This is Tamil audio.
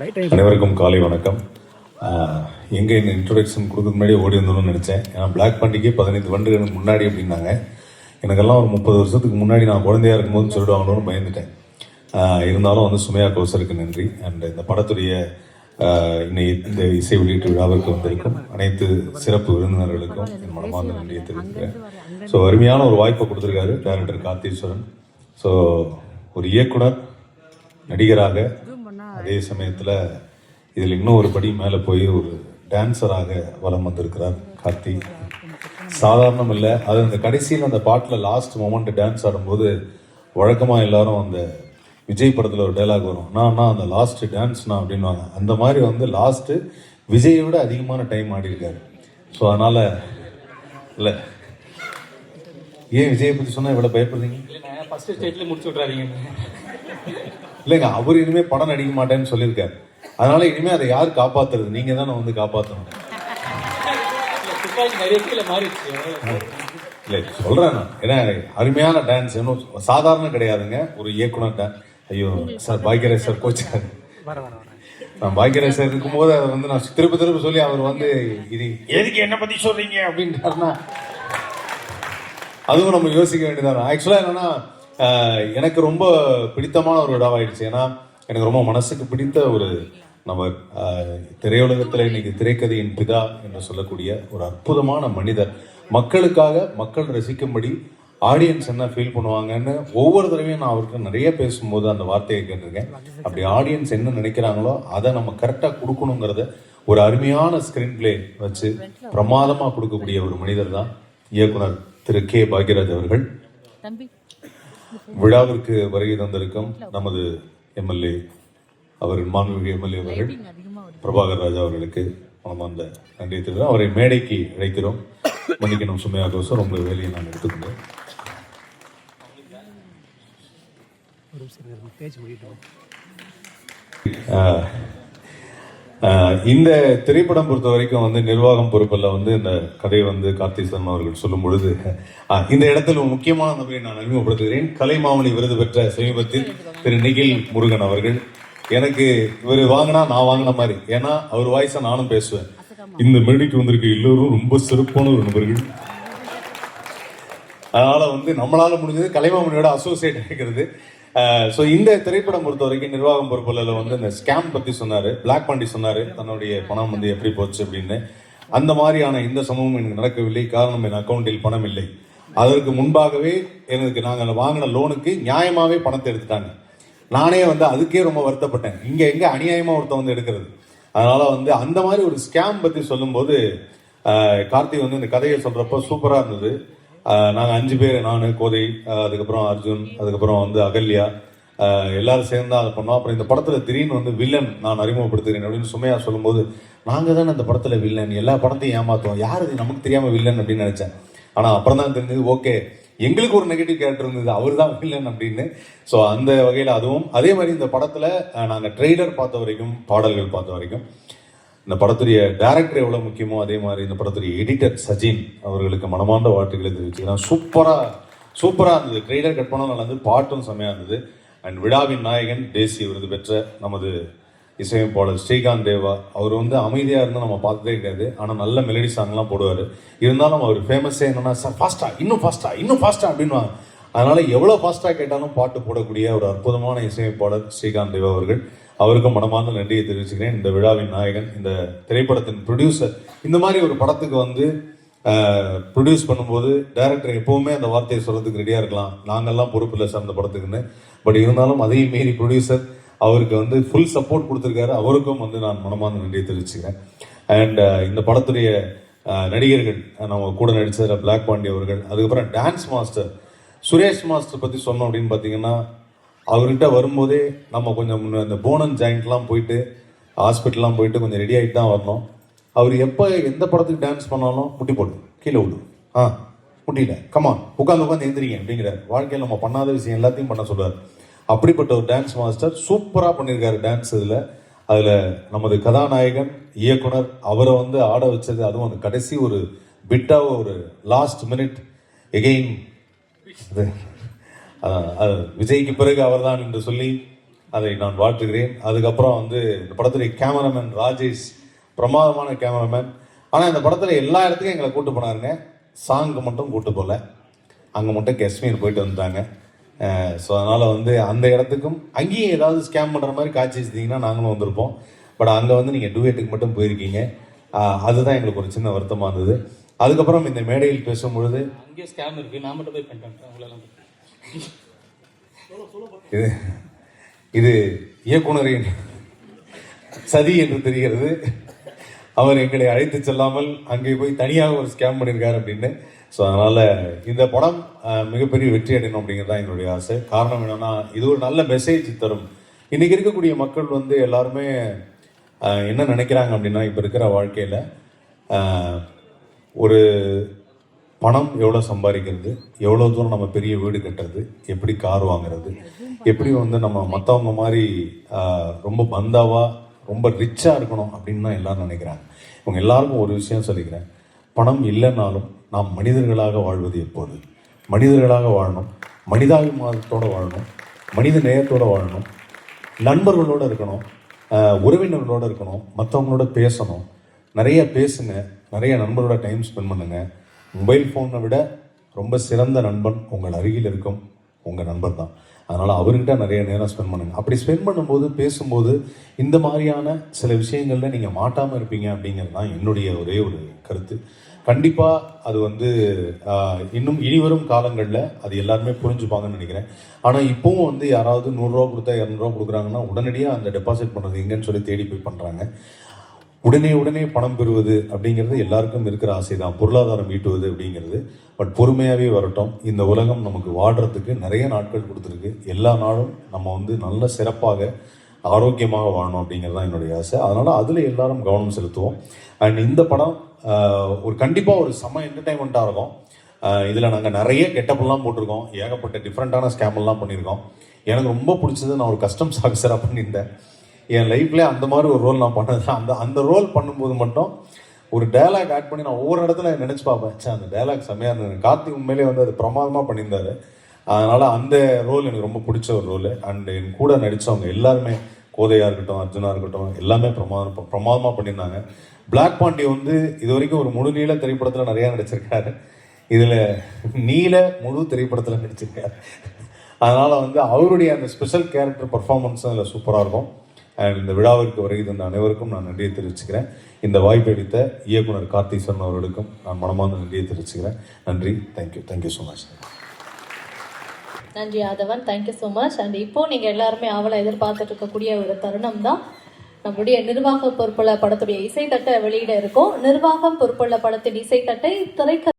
அனைவருக்கும் காலை வணக்கம். எங்கே இந்த இன்ட்ரொடக்ஷன் கொடுக்க முன்னாடி ஓடி வந்தோம்னு நினச்சேன். ஏன்னா பிளாக் பண்டிகை 15 வருடங்களுக்கு முன்னாடி அப்படின்னாங்க. எனக்கெல்லாம் ஒரு 30 வருஷத்துக்கு முன்னாடி நான் குழந்தையாக இருக்கும்போது சொல்லிடுவாங்களோன்னு பயந்துட்டேன். இருந்தாலும் வந்து சுமையா கோசருக்கு நன்றி. அண்ட் இந்த படத்துடைய இந்த இசை வெளியீட்டு விழாவிற்கு வந்திருக்கும் அனைத்து சிறப்பு விருந்தினர்களுக்கும் என் மனமார்ந்த நன்றியை தெரிவிக்கிறேன். ஸோ அருமையான ஒரு வாய்ப்பை கொடுத்துருக்காரு டைரக்டர் கார்த்தீஸ்வரன். ஸோ ஒரு இயக்குனர், நடிகராக, அதே சமயத்தில் இதில் இன்னும் ஒரு படி மேலே போய் ஒரு டான்ஸராக வலம் வந்திருக்கிறார் கார்த்தி. சாதாரணம் இல்லை. அது அந்த கடைசியில் அந்த பாட்டில் லாஸ்ட் மொமெண்ட் டான்ஸ் ஆடும்போது வழக்கமாக எல்லாரும் அந்த விஜய் படத்தில் ஒரு டைலாக் வரும், நான் அந்த லாஸ்ட்டு டான்ஸ்னா அப்படின்வாங்க. அந்த மாதிரி வந்து லாஸ்ட்டு விஜயை விட அதிகமான டைம் ஆடிருக்காரு. ஸோ அதனால் இல்லை, ஏன் விஜயை பற்றி சொன்னால் இவ்வளோ பயப்படுறீங்க? ஃபர்ஸ்ட் ஸ்டேஜ்ல முடிச்சு விட்றாதீங்க. இல்லைங்க, அவர் இனிமேல் படம் நடிக்க மாட்டேன்னு சொல்லியிருக்காரு. அதனால இனிமேல் அதை யார் காப்பாற்றுறது? நீங்கள் தானே வந்து காப்பாற்றணும். இல்லை சொல்கிறேன் நான். ஏன்னா அருமையான டான்ஸ், இன்னும் சாதாரண கிடையாதுங்க. ஒரு இயக்குனர் டான்ஸ். ஐயோ சார், பாக்கியராஜ் சார் கோச்சார். நான் பாக்கியராஜ் சார் இருக்கும்போது அதை வந்து நான் திரும்ப சொல்லி அவர் வந்து இது எதுக்கு என்னை பற்றி சொல்கிறீங்க அப்படின்ட்டாருன்னா அதுவும் நம்ம யோசிக்க வேண்டியதான். ஆக்சுவலாக என்னன்னா, எனக்கு ரொம்ப பிடித்தமான ஒரு விழாவாயிடுச்சு. ஏன்னா எனக்கு ரொம்ப மனசுக்கு பிடித்த ஒரு நம்ம திரையுலகத்தில் இன்னைக்கு திரைக்கதையின் பிதா என்று சொல்லக்கூடிய ஒரு அற்புதமான மனிதர். மக்களுக்காக, மக்கள் ரசிக்கும்படி ஆடியன்ஸ் என்ன ஃபீல் பண்ணுவாங்கன்னு ஒவ்வொரு தடவையும் நான் அவருக்கு நிறைய பேசும்போது அந்த வார்த்தையை கேட்டிருக்கேன். அப்படி ஆடியன்ஸ் என்ன நினைக்கிறாங்களோ அதை நம்ம கரெக்டாக கொடுக்கணுங்கிறத ஒரு அருமையான ஸ்கிரீன் பிளே வச்சு பிரமாதமாக கொடுக்கக்கூடிய ஒரு மனிதர் தான் இயக்குனர் திரு கே பாக்யராஜ் அவர்கள். விழாவிற்கு வருகை தந்திருக்கும் நமது எம்எல்ஏ அவர்கள், மாண்புமிகு எம்எல்ஏ அவர்கள் பிரபாகர் ராஜா அவர்களுக்கு மனமார்ந்த நன்றி தெரிவிக்கிறோம். அவரை மேடைக்கு அழைக்கிறோம். மன்னிக்கணும் சுமையா கோசம், ரொம்ப வேலையை நான் எடுத்துக்கொண்டேன். இந்த திரைப்படம் பொறுத்த வரைக்கும் வந்து நிர்வாகம் பொறுப்பில் வந்து இந்த கதையை வந்து கார்த்தீஸ்வரன் அவர்கள் சொல்லும் பொழுது இந்த இடத்துல முக்கியமான நபரை நான் அறிமுகப்படுத்துகிறேன். கலைமாமணி விருது பெற்ற சமீபத்தில் திரு நிகில் முருகன் அவர்கள். எனக்கு இவர் வாங்கினா நான் வாங்கின மாதிரி, ஏன்னா அவர் வாய்ஸை நானும் பேசுவேன். இந்த மேடைக்கு வந்திருக்க எல்லோரும் ரொம்ப சிறப்பான ஒரு நபர்கள். அதனால வந்து நம்மளால முடிஞ்சது கலைமாமணியோட அசோசியேட் ஆகிறது. ஸோ இந்த திரைப்படம் பொறுத்த வரைக்கும் நிர்வாகம் பொறுப்பில் வந்து இந்த ஸ்கேம் பற்றி சொன்னார், பிளாக் பண்ணி சொன்னார், தன்னுடைய பணம் வந்து எப்படி போச்சு அப்படின்னு. அந்த மாதிரியான இந்த சம்பவம் எனக்கு நடக்கவில்லை. காரணம், என் அக்கௌண்ட்டில் பணம் இல்லை. அதற்கு முன்பாகவே எனக்கு நாங்கள் வாங்கின லோனுக்கு நியாயமாகவே பணத்தை எடுத்துட்டாங்க. நானே வந்து அதுக்கே ரொம்ப வருத்தப்பட்டேன். இங்கே எங்கே அநியாயமாக ஒருத்தன் வந்து எடுக்கிறது. அதனால் வந்து அந்த மாதிரி ஒரு ஸ்கேம் பற்றி சொல்லும்போது கார்த்திக் வந்து இந்த கதையை சொல்கிறப்போ சூப்பராக இருந்தது. நாங்கள் 5 பேர், நான், கோதை, அதுக்கப்புறம் அர்ஜுன், அதுக்கப்புறம் வந்து அகல்யா, எல்லாரும் சேர்ந்து தான் அதை பண்ணோம். அப்புறம் இந்த படத்தில் திடீர்னு வந்து வில்லன் நான் அறிமுகப்படுத்துகிறேன் அப்படின்னு சுமையா சொல்லும்போது, நாங்கள் தானே அந்த படத்தில் வில்லன், எல்லா படத்தையும் ஏமாற்றுவோம், யார் இது நமக்கு தெரியாமல் வில்லன் அப்படின்னு நினச்சேன். ஆனால் அப்புறம் தான் தெரிஞ்சது, ஓகே எங்களுக்கு ஒரு நெகட்டிவ் கேரக்டர் இருந்தது, அவர் தான் வில்லன் அப்படின்னு. ஸோ அந்த வகையில் அதுவும் அதே மாதிரி இந்த படத்தில் நாங்கள் ட்ரெய்லர் பார்த்த வரைக்கும், பாடல்கள் பார்த்த வரைக்கும், இந்த படத்துடைய டைரக்டர் எவ்வளோ முக்கியமோ அதே மாதிரி இந்த படத்துடைய எடிட்டர் சஜின் அவர்களுக்கு மனமார்ந்த வாழ்த்துக்களை தெரிவிச்சுக்கிறேன். சூப்பராக இருந்தது. ட்ரெய்லர் கட் பண்ண நல்லா இருந்தது, பாட்டும் செம்மையாக இருந்தது. அண்ட் விழாவின் நாயகன், தேசிய விருது பெற்ற நமது இசையமைப்பாளர் ஸ்ரீகாந்த் தேவா, அவர் வந்து அமைதியாக இருந்தால் நம்ம பார்த்ததே கிடையாது. ஆனால் நல்ல மெலடி சாங்லாம் போடுவார். இருந்தாலும் அவர் ஃபேமஸே என்னன்னா, சார் ஃபாஸ்ட்டாக, இன்னும் ஃபாஸ்ட்டாக அப்படின்வாங்க. அதனால் எவ்வளோ ஃபாஸ்ட்டாக கேட்டாலும் பாட்டு போடக்கூடிய ஒரு அற்புதமான இசையமைப்பாளர் ஸ்ரீகாந்த் தேவா அவர்கள். அவருக்கும் மனமார்ந்த நன்றியை தெரிவிச்சுக்கிறேன். இந்த விழாவின் நாயகன், இந்த திரைப்படத்தின் ப்ரொடியூசர். இந்த மாதிரி ஒரு படத்துக்கு வந்து ப்ரொடியூஸ் பண்ணும்போது டைரக்டர் எப்போவுமே அந்த வார்த்தையை சொல்கிறதுக்கு ரெடியாக இருக்கலாம், நாங்கள்லாம் பொறுப்பு இல்லை சார் அந்த படத்துக்குன்னு. பட் இருந்தாலும் அதையும் மீறி ப்ரொடியூசர் அவருக்கு வந்து ஃபுல் சப்போர்ட் கொடுத்துருக்காரு. அவருக்கும் வந்து நான் மனமார்ந்த நன்றியை தெரிவிச்சுக்கிறேன். அண்ட் இந்த படத்துடைய நடிகர்கள், நம்ம கூட நடித்த பிளாக் பாண்டி அவர்கள், அதுக்கப்புறம் டான்ஸ் மாஸ்டர் சுரேஷ் மாஸ்டர் பற்றி சொன்னோம் அப்படின்னு பார்த்தீங்கன்னா, அவர்கிட்ட வரும்போதே நம்ம கொஞ்சம் அந்த போனன் ஜாயிண்ட்லாம் போயிட்டு ஹாஸ்பிட்டல்லாம் போயிட்டு கொஞ்சம் ரெடி ஆகிட்டு தான் வரணும். அவர் எப்போ எந்த படத்துக்கு டான்ஸ் பண்ணாலும் முட்டி போடு, கீழே விடு, முட்டியில கமான், உட்காந்து எழுந்திரிங்க அப்படிங்கிறார். வாழ்க்கையில் நம்ம பண்ணாத விஷயம் எல்லாத்தையும் பண்ண சொல்லுவார். அப்படிப்பட்ட ஒரு டான்ஸ் மாஸ்டர் சூப்பராக பண்ணியிருக்காரு டான்ஸ். அதில் நமது கதாநாயகன், இயக்குனர் அவரை வந்து ஆட வச்சது, அதுவும் அந்த கடைசி ஒரு பிட்டாக ஒரு லாஸ்ட் மினிட் எகெயின் விஜய்க்கு பிறகு அவர்தான் என்று சொல்லி அதை நான் வாழ்த்துகிறேன். அதுக்கப்புறம் வந்து இந்த படத்துடைய கேமராமேன் ராஜேஷ், பிரமாதமான கேமராமேன். ஆனால் இந்த படத்தில் எல்லா இடத்துக்கும் எங்களை கூட்டு போனாருங்க, சாங்க்கு மட்டும் கூட்டு போகல. அங்கே மட்டும் காஷ்மீர் போயிட்டு வந்துட்டாங்க. ஸோ அதனால் வந்து அந்த இடத்துக்கும் அங்கேயும் ஏதாவது ஸ்கேம் பண்ணுற மாதிரி காட்சி வச்சிட்டிங்கன்னா நாங்களும் வந்திருப்போம். பட் அங்கே வந்து நீங்கள் டூயட்டுக்கு மட்டும் போயிருக்கீங்க. அதுதான் எங்களுக்கு ஒரு சின்ன வருத்தமாக இருந்தது. அதுக்கப்புறம் இந்த மேடையில் பேசும்பொழுது அங்கேயே ஸ்கேம் இருக்கு, நான் மட்டும் போய் பண்ணிட்டேன் உங்களெல்லாம். இது இது இயக்குனரின் சதி என்று தெரிகிறது. அவர் எங்களை அழைத்து செல்லாமல் அங்கே போய் தனியாக ஒரு ஸ்கேம் பண்ணியிருக்காரு அப்படின்னு. ஸோ அதனால் இந்த படம் மிகப்பெரிய வெற்றி அடையணும் அப்படிங்கிறது தான் எங்களுடைய ஆசை. காரணம் என்னென்னா, இது ஒரு நல்ல மெசேஜ் தரும். இன்றைக்கி இருக்கக்கூடிய மக்கள் வந்து எல்லாருமே என்ன நினைக்கிறாங்க அப்படின்னா, இப்போ இருக்கிற வாழ்க்கையில் ஒரு பணம் எவ்வளோ சம்பாதிக்கிறது, எவ்வளோ தூரம் நம்ம பெரிய வீடு கட்டுறது, எப்படி கார் வாங்குறது, எப்படி வந்து நம்ம மற்றவங்க மாதிரி ரொம்ப பந்தாவாக ரொம்ப ரிச்சாக இருக்கணும் அப்படின்னு தான் எல்லோரும் நினைக்கிறாங்க. இவங்க எல்லாருக்கும் ஒரு விஷயம் சொல்லிக்கிறேன், பணம் இல்லைன்னாலும் நாம் மனிதர்களாக வாழ்வது எப்போது? மனிதர்களாக வாழணும், மனிதாபிமானத்தோடு வாழணும், மனித நேயத்தோடு வாழணும், நண்பர்களோடு இருக்கணும், உறவினர்களோடு இருக்கணும், மற்றவங்களோட பேசணும், நிறைய பேசுங்க, நிறைய நண்பர்களோட டைம் ஸ்பெண்ட் பண்ணுங்க. மொபைல் ஃபோனை விட ரொம்ப சிறந்த நண்பன் உங்கள் அருகில் இருக்கும் உங்கள் நண்பர் தான். அதனால் அவர்கிட்ட நிறைய நேரம் ஸ்பெண்ட் பண்ணுங்கள். அப்படி ஸ்பெண்ட் பண்ணும்போது, பேசும்போது இந்த மாதிரியான சில விஷயங்களில் நீங்கள் மாட்டாமல் இருப்பீங்க அப்படிங்கிறது தான் என்னுடைய ஒரே ஒரு கருத்து. கண்டிப்பாக அது வந்து இன்னும் இனிவரும் காலங்களில் அது எல்லாருமே புரிஞ்சுப்பாங்கன்னு நினைக்கிறேன். ஆனால் இப்போவும் வந்து யாராவது 100 ரூபா கொடுத்தா 200 ரூபா கொடுக்குறாங்கன்னா உடனடியாக அந்த டெபாசிட் பண்ணுறது எங்கன்னு சொல்லி தேடி போய் பண்ணுறாங்க. உடனே பணம் பெறுவது அப்படிங்கிறது எல்லாருக்கும் இருக்கிற ஆசை தான், பொருளாதாரம் ஈட்டுவது அப்படிங்கிறது. பட் பொறுமையாகவே வரட்டும். இந்த உலகம் நமக்கு வாழ்கிறதுக்கு நிறைய நாட்கள் கொடுத்துருக்கு. எல்லா நாளும் நம்ம வந்து நல்ல சிறப்பாக ஆரோக்கியமாக வாழணும் அப்படிங்கிறது தான் என்னுடைய ஆசை. அதனால் அதில் எல்லாரும் கவனம் செலுத்துவோம். அண்ட் இந்த படம் ஒரு கண்டிப்பாக ஒரு செம்ம என்டர்டைன்மெண்ட்டாக இருக்கும். இதில் நாங்கள் நிறைய கெட்டப்பெல்லாம் போட்டிருக்கோம், ஏகப்பட்ட டிஃப்ரெண்ட்டான ஸ்கேமெல்லாம் பண்ணியிருக்கோம். எனக்கு ரொம்ப பிடிச்சது, நான் ஒரு கஸ்டம்ஸ் ஆஃபீஸராக பண்ணியிருந்தேன். என் லைஃப்லேயே அந்த மாதிரி ஒரு ரோல் நான் பண்ணது. அந்த ரோல் பண்ணும்போது மட்டும் ஒரு டயலாக் ஆட் பண்ணி நான் ஒவ்வொரு இடத்துல நினச்சி பார்ப்பேன், அந்த டயலாக் செம்மையாக இருந்தது. கார்த்திக் உண்மையிலே வந்து அது பிரமாதமாக பண்ணியிருந்தாரு. அதனால் அந்த ரோல் எனக்கு ரொம்ப பிடிச்ச ஒரு ரோல். அண்ட் என் கூட நடித்தவங்க எல்லாருமே, கோதையாக இருக்கட்டும், அர்ஜுனா இருக்கட்டும், எல்லாமே பிரமாதமாக பண்ணியிருந்தாங்க. பிளாக் பாண்டி வந்து இது வரைக்கும் ஒரு முழு நீள திரைப்படத்தில் நிறையா நடிச்சிருக்காரு. இதில் நீல முழு திரைப்படத்தில் நடிச்சிருக்காரு. அதனால் வந்து அவருடைய அந்த ஸ்பெஷல் கேரக்டர் பர்ஃபார்மன்ஸும் அதில் சூப்பராக இருக்கும். அண்ட் இந்த விழாவிற்கு வருகை தந்த அனைவருக்கும் நான் நன்றியை தெரிவிச்சுக்கிறேன். இந்த வாய்ப்பு அளித்த இயக்குனர் கார்த்திசன் அவர்களுக்கும் நான் மனமார்ந்த நன்றியை தெரிவிச்சுக்கிறேன். நன்றி. Thank you so much. நன்றி ஆதவன், தேங்க்யூ ஸோ மச். அண்ட் இப்போ நீங்கள் எல்லாருமே ஆவலை எதிர்பார்த்துட்டு இருக்கக்கூடிய ஒரு தருணம் தான் நம்மளுடைய நிர்வாக பொறுப்புள்ள படத்துடைய இசைத்தட்டை வெளியிட இருக்கோம். நிர்வாகம் பொறுப்புள்ள படத்தின் இசைத்தட்டை திரைக்க